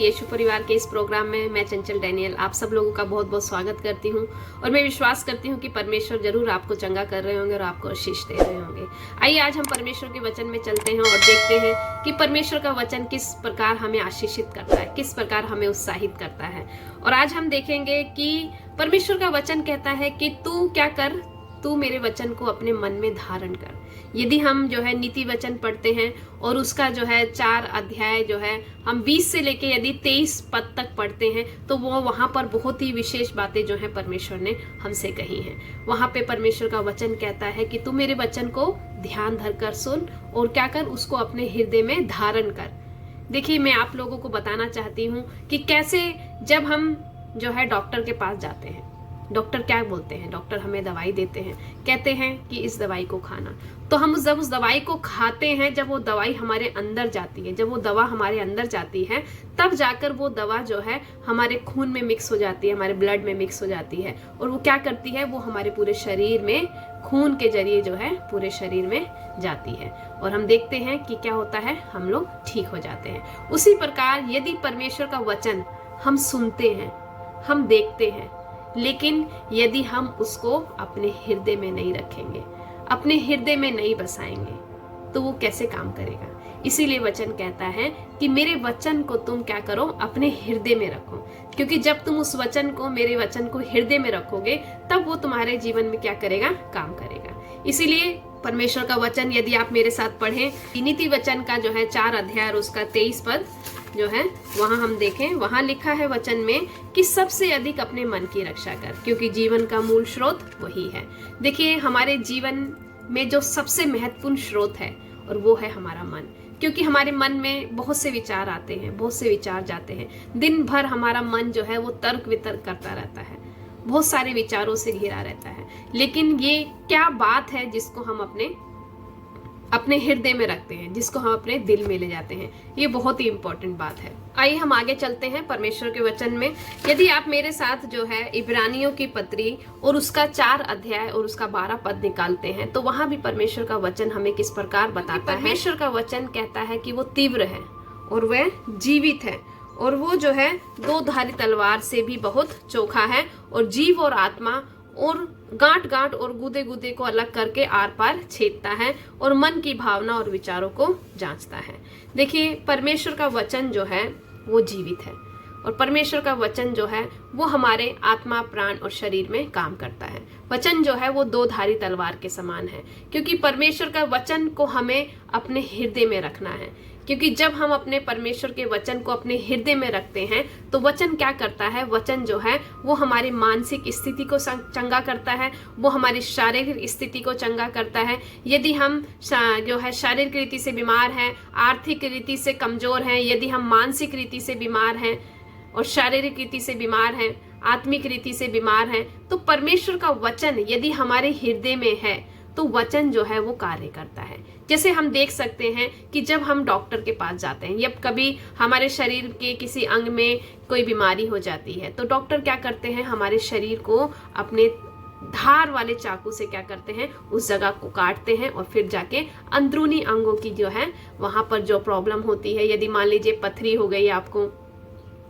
यीशु परिवार के इस प्रोग्राम में मैं चंचल डैनियल आप सब लोगों का बहुत बहुत स्वागत करती हूं और मैं विश्वास करती हूं कि परमेश्वर जरूर आपको चंगा कर रहे होंगे और आपको आशीष दे रहे होंगे। आइए आज हम परमेश्वर के वचन में चलते हैं और देखते हैं कि परमेश्वर का वचन किस प्रकार हमें आशीषित करता है, किस प्रकार हमें उत्साहित करता है। और आज हम देखेंगे कि परमेश्वर का वचन कहता है कि तू क्या कर, तू मेरे वचन को अपने मन में धारण कर। यदि हम जो है नीति वचन पढ़ते हैं और उसका जो है 4 अध्याय जो है हम 20 से लेके यदि 23 पद तक पढ़ते हैं तो वो वहां पर बहुत ही विशेष बातें जो है परमेश्वर ने हमसे कही हैं। वहां पे परमेश्वर का वचन कहता है कि तू मेरे वचन को ध्यान धर कर सुन और क्या कर, उसको अपने हृदय में धारण कर। देखिए, मैं आप लोगों को बताना चाहती हूँ कि कैसे जब हम जो है डॉक्टर के पास जाते हैं, डॉक्टर क्या बोलते हैं, डॉक्टर हमें दवाई देते हैं, कहते हैं कि इस दवाई को खाना। तो हम जब उस दवाई को खाते हैं, जब वो दवाई हमारे अंदर जाती है, जब वो दवा हमारे अंदर जाती है, तब जाकर वो दवा जो है हमारे खून में मिक्स हो जाती है, हमारे ब्लड में मिक्स हो जाती है और वो क्या करती है, वो हमारे पूरे शरीर में खून के जरिए जो है पूरे शरीर में जाती है और हम देखते हैं कि क्या होता है, हम लोग ठीक हो जाते हैं। उसी प्रकार यदि परमेश्वर का वचन हम सुनते हैं, हम देखते हैं, लेकिन यदि हम उसको अपने हृदय में नहीं रखेंगे, अपने हृदय में नहीं बसाएंगे, तो वो कैसे काम करेगा। इसीलिए वचन कहता है कि मेरे वचन को तुम क्या करो, अपने हृदय में रखो, क्योंकि जब तुम उस वचन को, मेरे वचन को हृदय में रखोगे, तब वो तुम्हारे जीवन में क्या करेगा, काम करेगा। इसीलिए परमेश्वर का वचन यदि आप मेरे साथ पढ़ें, नीति वचन का जो है 4 अध्याय और उसका 23 पद जो है वहां हम देखें, वहां लिखा है वचन में कि सबसे अधिक अपने मन की रक्षा कर, क्योंकि जीवन का मूल स्रोत वही है। देखिए, हमारे जीवन में जो सबसे महत्वपूर्ण स्रोत है और वो है हमारा मन, क्योंकि हमारे मन में बहुत से विचार आते हैं, बहुत से विचार जाते हैं। दिन भर हमारा मन जो है वो तर्क वितर्क करता रहता है, बहुत सारे विचारों से घिरा रहता है। लेकिन ये क्या बात है जिसको हम अपने हृदय में रखते हैं, जिसको हम अपने दिल में ले जाते हैं, ये बहुत ही इंपॉर्टेंट बात है। आइए हम आगे चलते हैं परमेश्वर के वचन में। यदि आप मेरे साथ जो है इब्रानियों की पत्री और उसका 4 अध्याय और उसका 12 पद निकालते हैं, तो वहां भी परमेश्वर का वचन हमें किस प्रकार बताता है। परमेश्वर का वचन कहता है कि वो तीव्र है और वह जीवित है और वो जो है 2 धारी तलवार से भी बहुत चोखा है और जीव और आत्मा और गांठ गांठ और गुदे गुदे को अलग करके आर पार छेदता है और मन की भावना और विचारों को जांचता है। देखिए, परमेश्वर का वचन जो है वो जीवित है और परमेश्वर का वचन जो है वो हमारे आत्मा, प्राण और शरीर में काम करता है। वचन जो है वो 2 धारी तलवार के समान है, क्योंकि परमेश्वर का वचन को हमें अपने हृदय में रखना है। क्योंकि जब हम अपने परमेश्वर के वचन को अपने हृदय में रखते हैं तो वचन क्या करता है, वचन जो है वो हमारी मानसिक स्थिति को चंगा करता है, वो हमारी शारीरिक स्थिति को चंगा करता है। यदि हम जो है शारीरिक रीति से बीमार हैं, आर्थिक रीति से कमजोर हैं, यदि हम मानसिक रीति से बीमार हैं और शारीरिक रीति से बीमार हैं, आत्मिक रीति से बीमार हैं, तो परमेश्वर का वचन यदि हमारे हृदय में है तो वचन जो है वो कार्य करता है। जैसे हम देख सकते हैं कि जब हम डॉक्टर के पास जाते हैं या कभी हमारे शरीर के किसी अंग में कोई बीमारी हो जाती है, तो डॉक्टर क्या करते हैं, हमारे शरीर को अपने धार वाले चाकू से क्या करते हैं, उस जगह को काटते हैं और फिर जाके अंदरूनी अंगों की जो है वहां पर जो प्रॉब्लम होती है, यदि मान लीजिए पथरी हो गई आपको,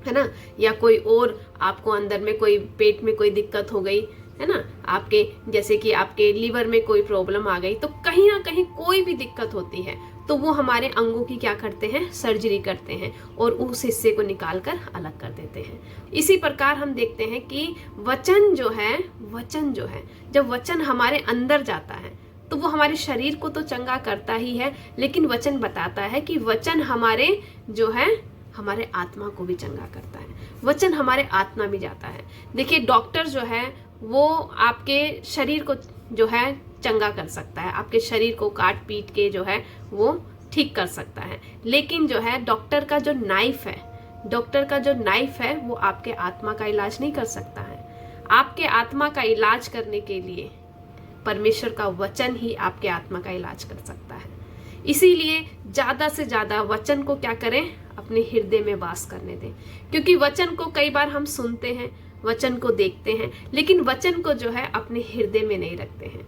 है ना, या कोई और आपको अंदर में कोई पेट में कोई दिक्कत हो गई है ना, आपके जैसे कि आपके लीवर में कोई प्रॉब्लम आ गई, तो कहीं ना कहीं कोई भी दिक्कत होती है तो वो हमारे अंगों की क्या करते हैं, सर्जरी करते हैं और उस हिस्से को निकाल कर अलग कर देते हैं। इसी प्रकार हम देखते हैं कि वचन जो है जब वचन हमारे अंदर जाता है तो वो हमारे शरीर को तो चंगा करता ही है, लेकिन वचन बताता है कि वचन हमारे जो है हमारे आत्मा को भी चंगा करता है, वचन हमारे आत्मा में जाता है। देखिए, डॉक्टर जो है वो आपके शरीर को जो है चंगा कर सकता है, आपके शरीर को काट पीट के जो है वो ठीक कर सकता है, लेकिन जो है डॉक्टर का जो नाइफ है वो आपके आत्मा का इलाज नहीं कर सकता है। आपके आत्मा का इलाज करने के लिए परमेश्वर का वचन ही आपके आत्मा का इलाज कर सकता है। इसीलिए ज्यादा से ज्यादा वचन को क्या करें, अपने हृदय में वास करने दें, क्योंकि वचन को कई बार हम सुनते हैं, वचन को देखते हैं, लेकिन वचन को जो है अपने हृदय में नहीं रखते हैं।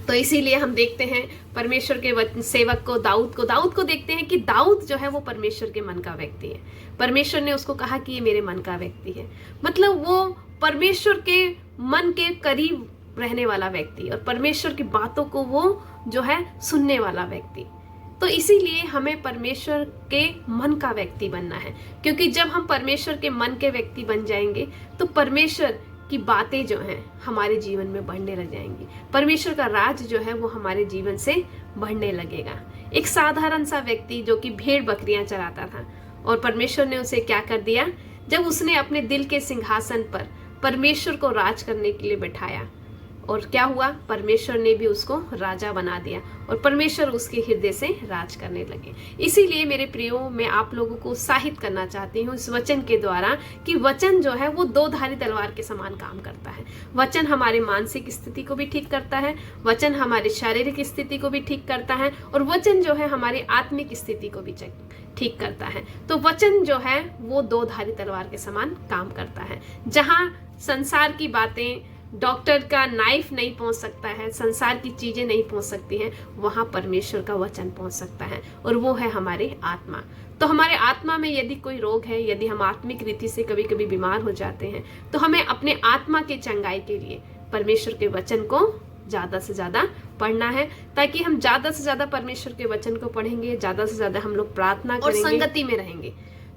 तो इसीलिए हम देखते हैं परमेश्वर के सेवक को दाऊद को देखते हैं कि दाऊद जो है वो परमेश्वर के मन का व्यक्ति है। परमेश्वर ने उसको कहा कि ये मेरे मन का व्यक्ति है, मतलब वो परमेश्वर के मन के करीब रहने वाला व्यक्ति और परमेश्वर की बातों को वो जो है सुनने वाला व्यक्ति। तो इसीलिए हमें परमेश्वर के मन का व्यक्ति बनना है, क्योंकि जब हम परमेश्वर के मन के व्यक्ति बन जाएंगे तो परमेश्वर की बातें जो हैं हमारे जीवन में बढ़ने लग जाएंगी। परमेश्वर का राज जो है वो हमारे जीवन से बढ़ने लगेगा। एक साधारण सा व्यक्ति जो कि भेड़ बकरियां चराता था और परमेश्वर ने उसे क्या कर दिया, जब उसने अपने दिल के सिंहासन पर परमेश्वर को राज करने के लिए बैठाया, और क्या हुआ, परमेश्वर ने भी उसको राजा बना दिया और परमेश्वर उसके हृदय से राज करने लगे। इसीलिए मेरे प्रियो, मैं आप लोगों को उत्साहित करना चाहती हूँ इस वचन के द्वारा कि वचन जो है वो दो धारी तलवार के समान काम करता है। वचन हमारे मानसिक स्थिति को भी ठीक करता है, वचन हमारी शारीरिक स्थिति को भी ठीक करता है, और वचन जो है हमारी आत्मिक स्थिति को भी ठीक करता है। तो वचन जो है वो दो धारी तलवार के समान काम करता है। जहाँ संसार की बातें, डॉक्टर का नाइफ नहीं पहुंच सकता है, संसार की चीजें नहीं पहुंच सकती हैं, वहां परमेश्वर का वचन पहुंच सकता है, और वो है हमारी आत्मा। तो हमारे आत्मा में यदि कोई रोग है, यदि हम आत्मिक रीति से कभी कभी बीमार हो जाते हैं, तो हमें अपने आत्मा के चंगाई के लिए परमेश्वर के वचन को ज्यादा से ज्यादा पढ़ना है, ताकि हम ज्यादा से ज्यादा परमेश्वर के वचन को पढ़ेंगे, ज्यादा से ज्यादा हम लोग प्रार्थना करेंगे और संगति में रहेंगे,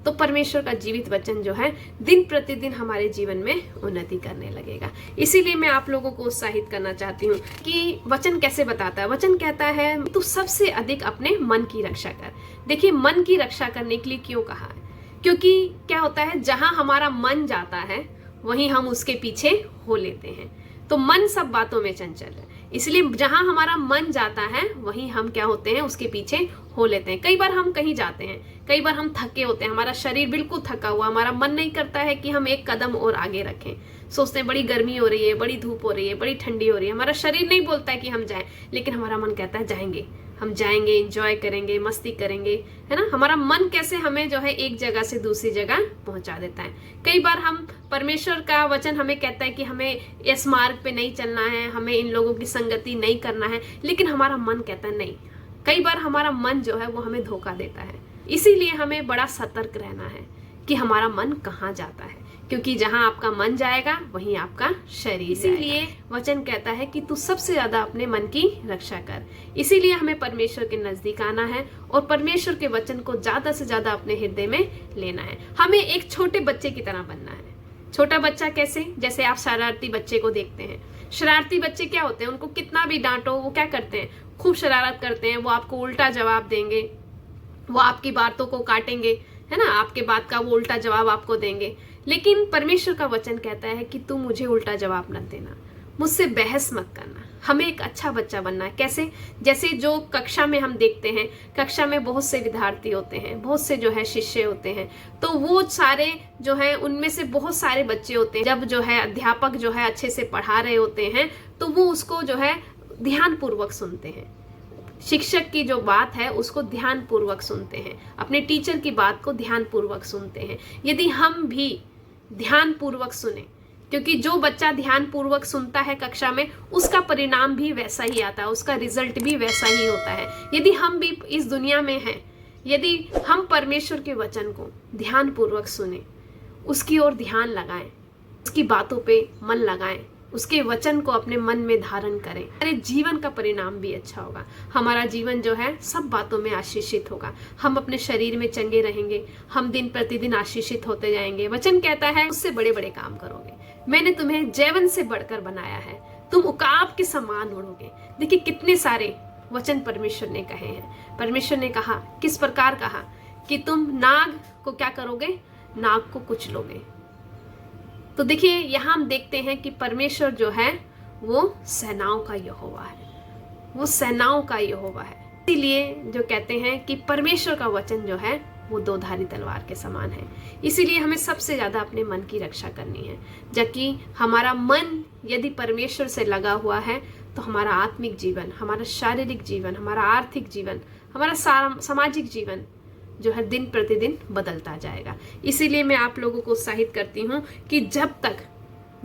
तो परमेश्वर का जीवित वचन जो है दिन प्रतिदिन हमारे जीवन में उन्नति करने लगेगा। इसीलिए मैं आप लोगों को उत्साहित करना चाहती हूँ कि वचन कैसे बताता है। वचन कहता है तू सबसे अधिक अपने मन की रक्षा कर। देखिए, मन की रक्षा करने के लिए क्यों कहा है, क्योंकि क्या होता है, जहां हमारा मन जाता है वहीं हम उसके पीछे हो लेते हैं। तो मन सब बातों में चंचल है, इसलिए जहां हमारा मन जाता है वहीं हम क्या होते हैं, उसके पीछे हो लेते हैं। कई बार हम कहीं जाते हैं, कई बार हम थके होते हैं, हमारा शरीर बिल्कुल थका हुआ, हमारा मन नहीं करता है कि हम एक कदम और आगे रखें। सोचते हैं बड़ी गर्मी हो रही है, बड़ी धूप हो रही है, बड़ी ठंडी हो रही है, हमारा शरीर नहीं बोलता है कि हम जाएं, लेकिन हमारा मन कहता है जाएंगे, हम जाएंगे, एंजॉय करेंगे, मस्ती करेंगे, है ना। हमारा मन कैसे हमें जो है एक जगह से दूसरी जगह पहुंचा देता है। कई बार हम परमेश्वर का वचन हमें कहता है कि हमें इस मार्ग पे नहीं चलना है, हमें इन लोगों की संगति नहीं करना है, लेकिन हमारा मन कहता है नहीं। कई बार हमारा मन जो है वो हमें धोखा देता है। इसीलिए हमें बड़ा सतर्क रहना है कि हमारा मन कहाँ जाता है, क्योंकि जहां आपका मन जाएगा वहीं आपका शरीर। इसीलिए वचन कहता है कि तू सबसे ज्यादा अपने मन की रक्षा कर। इसीलिए हमें परमेश्वर के नजदीक आना है और परमेश्वर के वचन को ज्यादा से ज्यादा अपने हृदय में लेना है। हमें एक छोटे बच्चे की तरह बनना है। छोटा बच्चा कैसे, जैसे आप शरारती बच्चे को देखते हैं। शरारती बच्चे क्या होते हैं, उनको कितना भी डांटो वो क्या करते हैं, खूब शरारत करते हैं। वो आपको उल्टा जवाब देंगे, वो आपकी बातों को काटेंगे, है ना, आपके बात का वो उल्टा जवाब आपको देंगे। लेकिन परमेश्वर का वचन कहता है कि तू मुझे उल्टा जवाब मत देना, मुझसे बहस मत करना। हमें एक अच्छा बच्चा बनना है। कैसे, जैसे जो कक्षा में हम देखते हैं, कक्षा में बहुत से विद्यार्थी होते हैं, बहुत से जो है शिष्य होते हैं, तो वो सारे जो है उनमें से बहुत सारे बच्चे होते हैं। जब जो है अध्यापक जो है अच्छे से पढ़ा रहे होते हैं तो वो उसको जो है ध्यान पूर्वक सुनते हैं। शिक्षक की जो बात है उसको ध्यान पूर्वक सुनते हैं, अपने टीचर की बात को ध्यान पूर्वक सुनते हैं। यदि हम भी ध्यान पूर्वक सुने, क्योंकि जो बच्चा ध्यान पूर्वक सुनता है कक्षा में, उसका परिणाम भी वैसा ही आता है, उसका रिजल्ट भी वैसा ही होता है। यदि हम भी इस दुनिया में हैं, यदि हम परमेश्वर के वचन को ध्यान पूर्वक सुने, उसकी ओर ध्यान लगाएं, उसकी बातों पे मन लगाएं, उसके वचन को अपने मन में धारण करें, हमारे जीवन का परिणाम भी अच्छा होगा। हमारा जीवन जो है सब बातों में आशीषित होगा। हम अपने शरीर में चंगे रहेंगे, हम दिन प्रतिदिन आशीषित होते जाएंगे। वचन कहता है उससे बड़े बड़े काम करोगे, मैंने तुम्हें जैवन से बढ़कर बनाया है, तुम उकाब के समान उड़ोगे। देखिए कितने सारे वचन परमेश्वर ने कहे हैं। परमेश्वर ने कहा, किस प्रकार कहा, कि तुम नाग को क्या करोगे, नाग को कुचलोगे। तो देखिए यहाँ हम देखते हैं कि परमेश्वर जो है वो सेनाओं का यहोवा है, वो सेनाओं का यहोवा है। इसीलिए जो कहते हैं कि परमेश्वर का वचन जो है वो दो धारी तलवार के समान है। इसीलिए हमें सबसे ज्यादा अपने मन की रक्षा करनी है। जबकि हमारा मन यदि परमेश्वर से लगा हुआ है तो हमारा आत्मिक जीवन, हमारा शारीरिक जीवन, हमारा आर्थिक जीवन, हमारा सामाजिक जीवन जो है दिन प्रतिदिन बदलता जाएगा। इसीलिए मैं आप लोगों को उत्साहित करती हूँ कि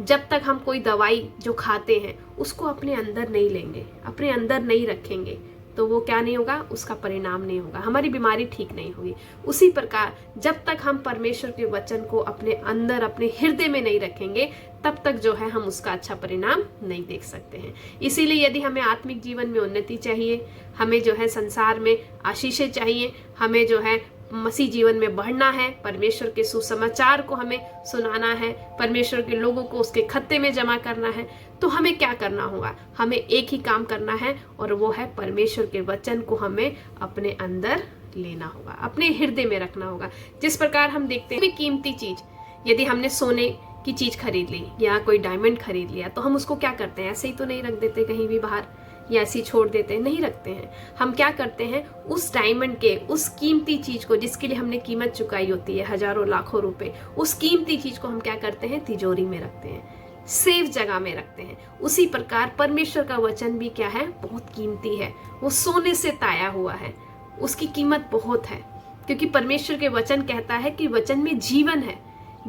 जब तक हम कोई दवाई जो खाते हैं उसको अपने अंदर नहीं लेंगे, अपने अंदर नहीं रखेंगे, तो वो क्या नहीं होगा, उसका परिणाम नहीं होगा, हमारी बीमारी ठीक नहीं होगी। उसी प्रकार जब तक हम परमेश्वर के वचन को अपने अंदर, अपने हृदय में नहीं रखेंगे, तब तक जो है हम उसका अच्छा परिणाम नहीं देख सकते हैं। इसीलिए यदि हमें आत्मिक जीवन में उन्नति चाहिए, हमें जो है संसार में आशीषें चाहिए, हमें जो है मसीह जीवन में बढ़ना है, परमेश्वर के सुसमाचार को हमें सुनाना है, परमेश्वर के लोगों को उसके खत्ते में जमा करना है, तो हमें क्या करना होगा, हमें एक ही काम करना है, और वो है परमेश्वर के वचन को हमें अपने अंदर लेना होगा, अपने हृदय में रखना होगा। जिस प्रकार हम देखते हैं कीमती चीज, यदि हमने सोने की चीज खरीद ली या कोई डायमंड खरीद लिया, तो हम उसको क्या करते हैं, ऐसे ही तो नहीं रख देते कहीं भी बाहर, या ऐसी छोड़ देते हैं, नहीं रखते हैं। हम क्या करते हैं, उस डायमंड के, उस कीमती चीज को जिसके लिए हमने कीमत चुकाई होती है, हजारों लाखों रुपए, उस कीमती चीज को हम क्या करते हैं, तिजोरी में रखते हैं, सेफ जगह में रखते हैं। उसी प्रकार परमेश्वर का वचन भी क्या है, बहुत कीमती है, वो सोने से ताया हुआ है, उसकी कीमत बहुत है, क्योंकि परमेश्वर के वचन कहता है कि वचन में जीवन है,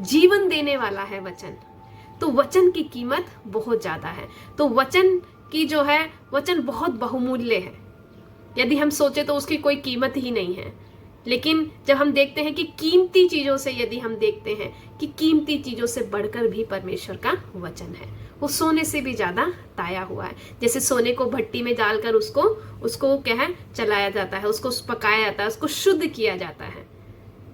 जीवन देने वाला है वचन, तो वचन की कीमत बहुत ज्यादा है। तो वचन की जो है, वचन बहुत बहुमूल्य है। यदि हम सोचे तो उसकी कोई कीमत ही नहीं है, लेकिन जब हम देखते हैं कि कीमती चीजों से, यदि हम देखते हैं कि कीमती चीजों से बढ़कर भी परमेश्वर का वचन है, वो सोने से भी ज्यादा ताया हुआ है। जैसे सोने को भट्टी में डालकर उसको क्या है, चलाया जाता है, उसको पकाया जाता है, उसको शुद्ध किया जाता है,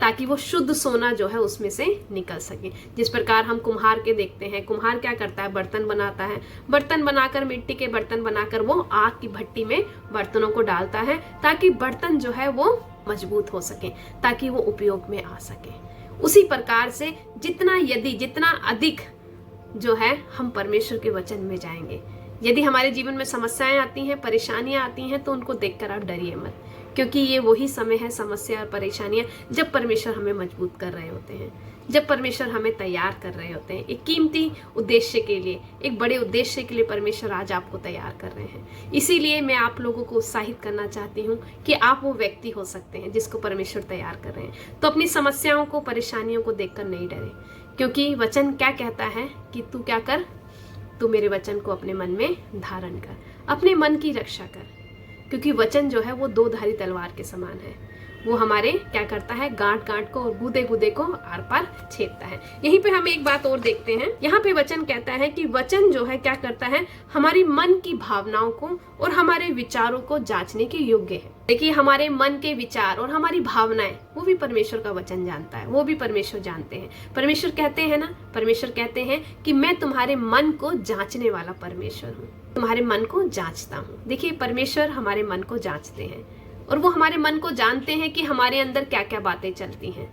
ताकि वो शुद्ध सोना जो है उसमें से निकल सके। जिस प्रकार हम कुम्हार के देखते हैं, कुम्हार क्या करता है, बर्तन बनाता है, बर्तन बनाकर, मिट्टी के बर्तन बनाकर वो आग की भट्टी में बर्तनों को डालता है, ताकि बर्तन जो है वो मजबूत हो सके, ताकि वो उपयोग में आ सके। उसी प्रकार से जितना अधिक जो है हम परमेश्वर के वचन में जाएंगे, यदि हमारे जीवन में समस्याएं आती हैं, परेशानियां आती हैं, तो उनको देखकर आप डरिए मत, क्योंकि ये वही समय है, समस्या और परेशानियां, जब परमेश्वर हमें मजबूत कर रहे होते हैं, जब परमेश्वर हमें तैयार कर रहे होते हैं एक कीमती उद्देश्य के लिए, एक बड़े उद्देश्य के लिए परमेश्वर आज आपको तैयार कर रहे हैं। इसीलिए मैं आप लोगों को उत्साहित करना चाहती हूँ कि आप वो व्यक्ति हो सकते हैं जिसको परमेश्वर तैयार कर रहे हैं। तो अपनी समस्याओं को, परेशानियों को देखकर नहीं डरे, क्योंकि वचन क्या कहता है कि तू क्या कर, तू मेरे वचन को अपने मन में धारण कर, अपने मन की रक्षा कर, क्योंकि वचन जो है वो दो धारी तलवार के समान है। वो हमारे क्या करता है, गांठ गांठ को और गूदे गूदे को आर पार छेदता है। यहीं पे हम एक बात और देखते हैं, यहाँ पे वचन कहता है कि वचन जो है क्या करता है, हमारी मन की भावनाओं को और हमारे विचारों को जांचने के योग्य है। देखिए, हमारे मन के विचार और हमारी भावनाएं, वो भी परमेश्वर का वचन जानता है, वो भी परमेश्वर जानते हैं। परमेश्वर कहते हैं ना, परमेश्वर कहते हैं कि मैं तुम्हारे मन को जांचने वाला परमेश्वर हूँ, तुम्हारे मन को जांचता हूँ। देखिए, परमेश्वर हमारे मन को जांचते हैं और वो हमारे मन को जानते हैं कि हमारे अंदर क्या क्या बातें चलती हैं।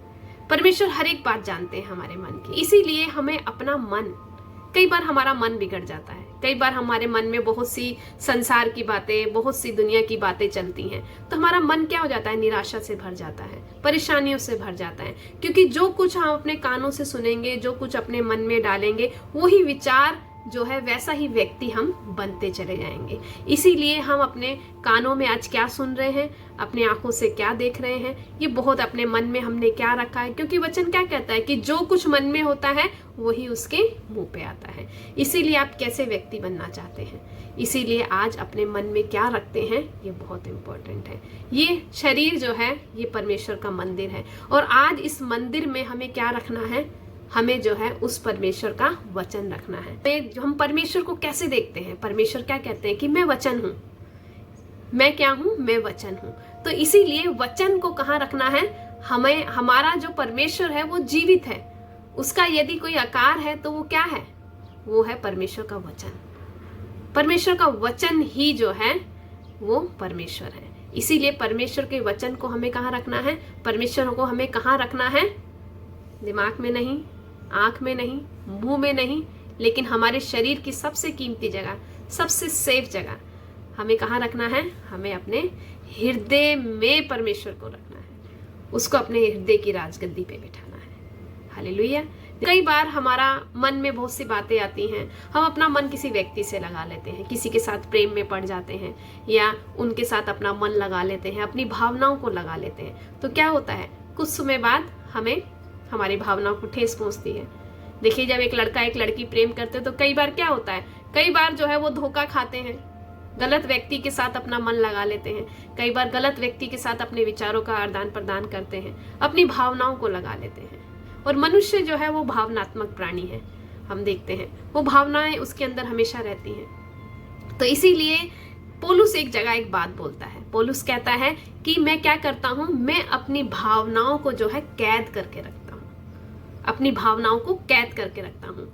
परमेश्वर हर एक बात जानते हैं हमारे मन की। इसीलिए हमें अपना मन, कई बार हमारा मन बिगड़ जाता है, कई बार हमारे मन में बहुत सी संसार की बातें, बहुत सी दुनिया की बातें चलती हैं, तो हमारा मन क्या हो जाता है, निराशा से भर जाता है, परेशानियों से भर जाता है। क्योंकि जो कुछ हम अपने कानों से सुनेंगे, जो कुछ अपने मन में डालेंगे, वही विचार जो है, वैसा ही व्यक्ति हम बनते चले जाएंगे। इसीलिए हम अपने कानों में आज क्या सुन रहे हैं, अपने आंखों से क्या देख रहे हैं, ये बहुत अपने मन में हमने क्या रखा है। क्योंकि वचन क्या कहता है कि जो कुछ मन में होता है वही उसके मुंह पे आता है। इसीलिए आप कैसे व्यक्ति बनना चाहते हैं, इसीलिए आज अपने मन में क्या रखते हैं, ये बहुत इंपॉर्टेंट है। ये शरीर जो है, ये परमेश्वर का मंदिर है, और आज इस मंदिर में हमें क्या रखना है, हमें जो है उस परमेश्वर का वचन रखना है। हम परमेश्वर को कैसे देखते हैं, परमेश्वर क्या कहते हैं कि मैं वचन हूँ, मैं क्या हूँ, मैं वचन हूँ। तो इसीलिए वचन को कहाँ रखना है, हमें, हमारा जो परमेश्वर है वो जीवित है, उसका यदि कोई आकार है तो वो क्या है, वो है परमेश्वर का वचन। परमेश्वर का वचन ही जो है वो परमेश्वर है। इसीलिए परमेश्वर के वचन को हमें कहाँ रखना है, परमेश्वर को हमें कहाँ रखना है, दिमाग में नहीं, आंख में नहीं, मुंह में नहीं, लेकिन हमारे शरीर की सबसे कीमती जगह, सबसे सेफ जगह हमें कहाँ रखना है, हमें अपने हृदय में परमेश्वर को रखना है, उसको अपने हृदय की राजगद्दी पे बिठाना है। हालेलुया। कई बार हमारा मन में बहुत सी बातें आती हैं, हम अपना मन किसी व्यक्ति से लगा लेते हैं, किसी के साथ प्रेम में पड़ जाते हैं, या उनके साथ अपना मन लगा लेते हैं, अपनी भावनाओं को लगा लेते हैं। तो क्या होता है, कुछ समय बाद हमें हमारी भावनाओं को ठेस पहुंचती है। देखिए, जब एक लड़का एक लड़की प्रेम करते हैं तो कई बार क्या होता है, कई बार जो है वो धोखा खाते हैं, गलत व्यक्ति के साथ अपना मन लगा लेते हैं, कई बार गलत व्यक्ति के साथ अपने विचारों का आदान प्रदान करते हैं, अपनी भावनाओं को लगा लेते हैं। और मनुष्य जो है वो भावनात्मक प्राणी है, हम देखते हैं वो भावनाएं उसके अंदर हमेशा रहती हैं। तो इसीलिए पौलुस एक जगह एक बात बोलता है, पौलुस कहता है कि मैं क्या करता हूं, मैं अपनी भावनाओं को जो है कैद करके रखता हूं, अपनी भावनाओं को कैद करके रखता हूं।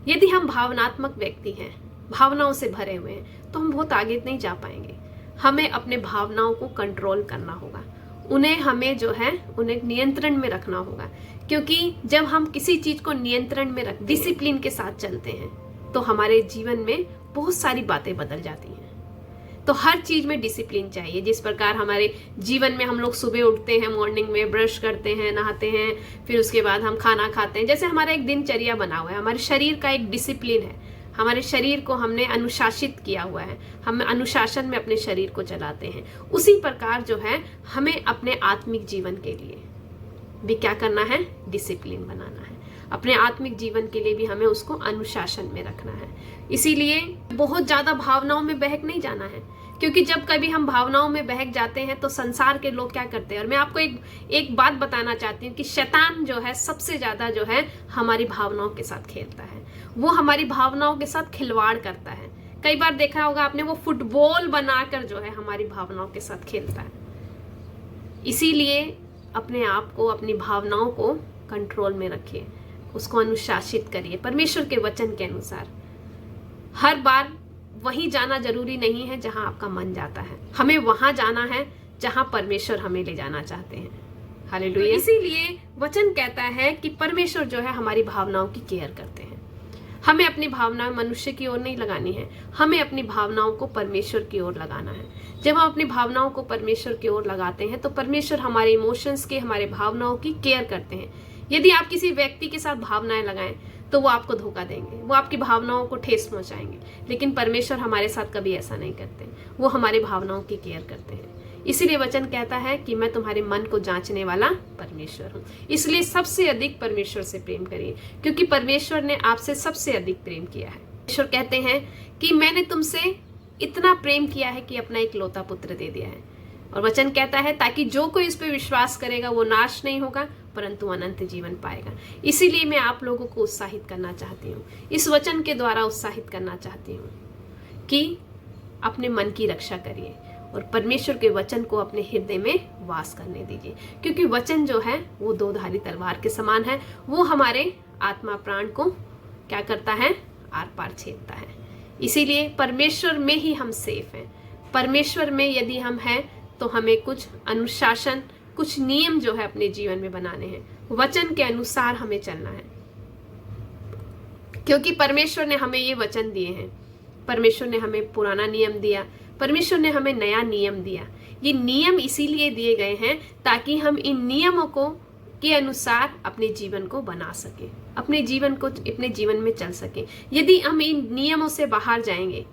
यदि हम भावनात्मक व्यक्ति हैं, भावनाओं से भरे हुए हैं, तो हम बहुत आगे नहीं जा पाएंगे। हमें अपने भावनाओं को कंट्रोल करना होगा, हमें जो है उन्हें नियंत्रण में रखना होगा, क्योंकि जब हम किसी चीज को नियंत्रण में रख डिसिप्लिन के साथ चलते हैं तो हमारे जीवन में बहुत सारी बातें बदल जाती हैं। तो हर चीज में डिसिप्लिन चाहिए। जिस प्रकार हमारे जीवन में हम लोग सुबह उठते हैं, मॉर्निंग में ब्रश करते हैं, नहाते हैं, फिर उसके बाद हम खाना खाते हैं, जैसे हमारा एक दिनचर्या बना हुआ है, हमारे शरीर का एक डिसिप्लिन है, हमारे शरीर को हमने अनुशासित किया हुआ है, हम अनुशासन में अपने शरीर को चलाते हैं। उसी प्रकार जो है हमें अपने आत्मिक जीवन के लिए भी क्या करना है, डिसिप्लिन बनाना है। अपने आत्मिक जीवन के लिए भी हमें उसको अनुशासन में रखना है। इसीलिए बहुत ज्यादा भावनाओं में बहक नहीं जाना है, क्योंकि जब कभी हम भावनाओं में बहक जाते हैं तो संसार के लोग क्या करते हैं। और मैं आपको एक बात बताना चाहती हूँ कि शैतान जो है सबसे ज्यादा जो है हमारी भावनाओं के साथ खेलता है, वो हमारी भावनाओं के साथ खिलवाड़ करता है। कई बार देखा होगा आपने, वो फुटबॉल बनाकर जो है हमारी भावनाओं के साथ खेलता है। इसीलिए अपने आप को, अपनी भावनाओं को कंट्रोल में रखिए, उसको अनुशासित करिए परमेश्वर के वचन के अनुसार। हर बार वहीं जाना जरूरी नहीं है जहां आपका मन जाता है, हमें वहां जाना है जहां परमेश्वर हमें ले जाना चाहते हैं। हालेलुया। इसीलिए वचन कहता है कि परमेश्वर जो है हमारी भावनाओं की केयर करते हैं। हमें अपनी भावनाएं मनुष्य की ओर नहीं लगानी है, हमें अपनी भावनाओं को परमेश्वर की ओर लगाना है। जब हम अपनी भावनाओं को परमेश्वर की ओर लगाते हैं तो परमेश्वर हमारे इमोशंस के, हमारे भावनाओं की केयर करते हैं। यदि आप किसी व्यक्ति के साथ भावनाएं लगाएं तो वो आपको धोखा देंगे, वो आपकी भावनाओं को ठेस पहुंचाएंगे, लेकिन परमेश्वर हमारे साथ कभी ऐसा नहीं करते, वो हमारी भावनाओं की केयर करते हैं। इसीलिए वचन कहता है कि मैं तुम्हारे मन को जांचने वाला परमेश्वर हूँ। इसलिए सबसे अधिक परमेश्वर से प्रेम करिए, क्योंकि परमेश्वर ने आपसे सबसे अधिक प्रेम किया है। परमेश्वर कहते हैं कि मैंने तुमसे इतना प्रेम किया है कि अपना एक लौता पुत्र दे दिया है। और वचन कहता है ताकि जो कोई इस पर विश्वास करेगा वो नाश नहीं होगा परंतु अनंत जीवन पाएगा। इसीलिए मैं आप लोगों को उत्साहित करना चाहती हूँ, इस वचन के द्वारा उत्साहित करना चाहती हूँ कि अपने मन की रक्षा करिए और परमेश्वर के वचन को अपने हृदय में वास करने दीजिए, क्योंकि वचन जो है वो दो धारी तलवार के समान है। वो हमारे आत्मा प्राण को क्या करता है, आर पार छेदता है। इसीलिए परमेश्वर में ही हम सेफ हैं। परमेश्वर में यदि हम हैं तो हमें कुछ अनुशासन, कुछ नियम जो है अपने जीवन में बनाने हैं, वचन के अनुसार हमें चलना है, क्योंकि परमेश्वर ने हमें ये वचन दिए हैं। परमेश्वर ने हमें पुराना नियम दिया, परमेश्वर ने हमें नया नियम दिया। ये नियम इसीलिए दिए गए हैं ताकि हम इन नियमों को के अनुसार अपने जीवन को बना सके, अपने जीवन को अपने जीवन में चल सके। यदि हम इन नियमों से बाहर जाएंगे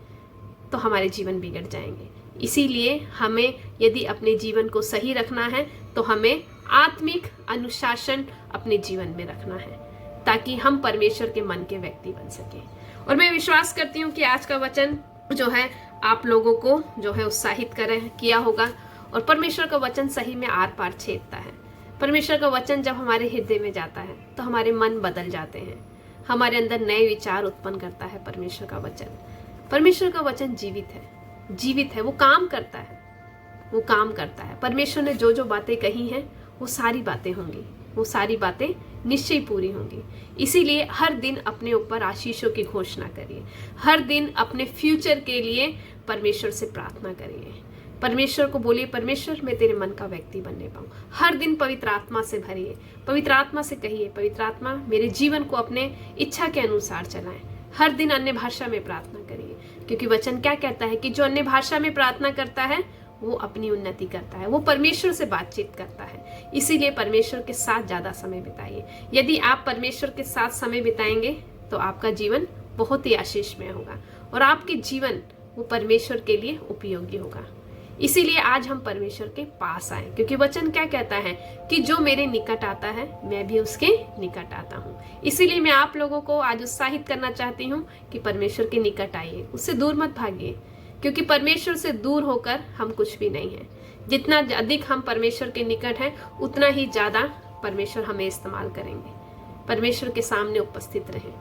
तो हमारे जीवन बिगड़ जाएंगे। इसीलिए हमें यदि अपने जीवन को सही रखना है तो हमें आत्मिक अनुशासन अपने जीवन में रखना है, ताकि हम परमेश्वर के मन के व्यक्ति बन सके। और मैं विश्वास करती हूँ कि आज का वचन जो है आप लोगों को जो है उत्साहित किया होगा। और परमेश्वर का वचन सही में आर पार छेदता है। परमेश्वर का वचन जब हमारे हृदय में जाता है तो हमारे मन बदल जाते हैं, हमारे अंदर नए विचार उत्पन्न करता है। परमेश्वर का वचन जीवित है, वो काम करता है। परमेश्वर ने जो जो बातें कही हैं वो सारी बातें होंगी, वो सारी बातें निश्चय पूरी होंगी। इसीलिए हर दिन अपने ऊपर आशीषों की घोषणा करिए, हर दिन अपने फ्यूचर के लिए परमेश्वर से प्रार्थना करिए। परमेश्वर को बोलिए, परमेश्वर मैं तेरे मन का व्यक्ति बनने पाऊं। हर दिन पवित्र आत्मा से भरिए, पवित्र आत्मा से कहिए, पवित्र आत्मा मेरे जीवन को अपने इच्छा के अनुसार चलाएं। हर दिन अन्य भाषा में प्रार्थना करिए, क्योंकि वचन क्या कहता है कि जो अन्य भाषा में प्रार्थना करता है वो अपनी उन्नति करता है, वो परमेश्वर से बातचीत करता है। इसीलिए परमेश्वर के साथ ज्यादा समय बिताइए। यदि आप परमेश्वर के साथ समय बिताएंगे तो आपका जीवन बहुत ही आशीषमय होगा और आपके जीवन वो परमेश्वर के लिए उपयोगी होगा। इसीलिए आज हम परमेश्वर के पास आए, क्योंकि वचन क्या कहता है कि जो मेरे निकट आता है मैं भी उसके निकट आता हूँ। इसीलिए मैं आप लोगों को आज उत्साहित करना चाहती हूँ कि परमेश्वर के निकट आइए, उससे दूर मत भागिए, क्योंकि परमेश्वर से दूर होकर हम कुछ भी नहीं है। जितना अधिक हम परमेश्वर के निकट हैं उतना ही ज्यादा परमेश्वर हमें इस्तेमाल करेंगे। परमेश्वर के सामने उपस्थित रहें,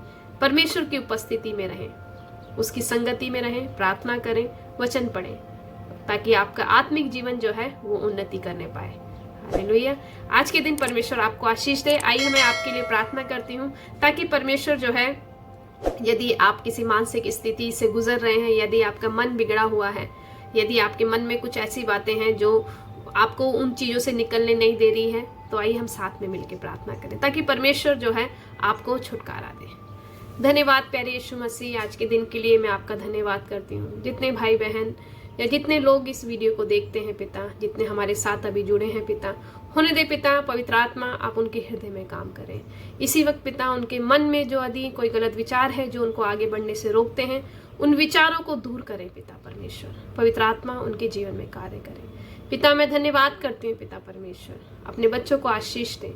परमेश्वर की उपस्थिति में रहें, उसकी संगति में रहें, प्रार्थना करें, वचन पढ़ें, ताकि आपका आत्मिक जीवन जो है वो उन्नति करने पाए। हालेलुया। आज के दिन परमेश्वर आपको आशीष दे। आइए मैं आपके लिए प्रार्थना करती हूँ ताकि परमेश्वर जो है, यदि आप किसी मानसिक स्थिति से गुजर रहे हैं, यदि आपका मन बिगड़ा हुआ है, यदि आपके मन में कुछ ऐसी बातें हैं जो आपको उन चीजों से निकलने नहीं दे रही है, तो आइए हम साथ में मिलकर प्रार्थना करें ताकि परमेश्वर जो है आपको छुटकारा दे। धन्यवाद प्यारे यीशु मसीह, आज के दिन के लिए मैं आपका धन्यवाद करती हूँ। जितने भाई बहन या जितने लोग इस वीडियो को देखते हैं पिता, जितने हमारे साथ अभी जुड़े हैं पिता, होने दे पिता, पवित्र आत्मा आप उनके हृदय में काम करें। इसी वक्त पिता उनके मन में जो यदि कोई गलत विचार है जो उनको आगे बढ़ने से रोकते हैं, उन विचारों को दूर करें पिता परमेश्वर। पवित्र आत्मा उनके जीवन में कार्य करें पिता। मैं धन्यवाद करती हूँ पिता परमेश्वर, अपने बच्चों को आशीष दें,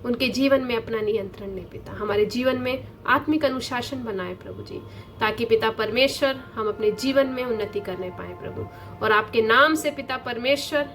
उनके जीवन में अपना नियंत्रण ले पिता, हमारे जीवन में आत्मिक अनुशासन बनाए प्रभु जी, ताकि पिता परमेश्वर हम अपने जीवन में उन्नति करने पाए प्रभु। और आपके नाम से पिता परमेश्वर,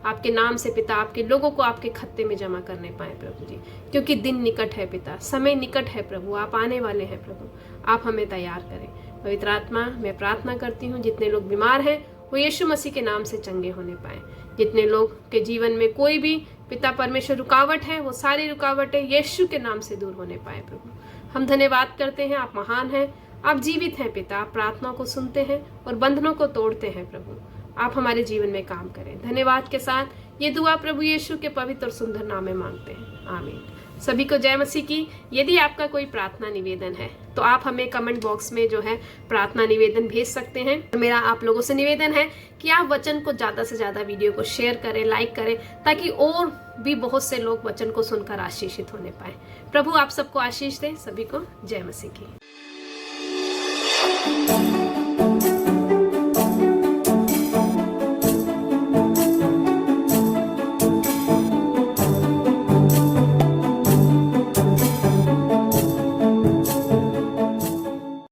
आपके नाम से पिता आपके लोगों को आपके खत्ते में जमा करने पाए प्रभु जी, क्योंकि दिन निकट है पिता, समय निकट है प्रभु, आप आने वाले हैं प्रभु, आप हमें तैयार करें। पवित्र आत्मा मैं प्रार्थना करती हूँ जितने लोग बीमार हैं वो यीशु मसीह के नाम से चंगे होने पाए। जितने लोग के जीवन में कोई भी पिता परमेश्वर रुकावट है, वो सारी रुकावटें यीशु के नाम से दूर होने पाए प्रभु। हम धन्यवाद करते हैं, आप महान हैं, आप जीवित हैं पिता, आप प्रार्थना को सुनते हैं और बंधनों को तोड़ते हैं प्रभु। आप हमारे जीवन में काम करें। धन्यवाद के साथ ये दुआ प्रभु यीशु के पवित्र और सुंदर नाम में मांगते हैं, आमीन। सभी को जय मसीह की। यदि आपका कोई प्रार्थना निवेदन है तो आप हमें कमेंट बॉक्स में जो है प्रार्थना निवेदन भेज सकते हैं। मेरा आप लोगों से निवेदन है कि आप वचन को ज्यादा से ज्यादा वीडियो को शेयर करें, लाइक करें, ताकि और भी बहुत से लोग वचन को सुनकर आशीषित होने पाए। प्रभु आप सबको आशीष दे। सभी को जय मसीह की।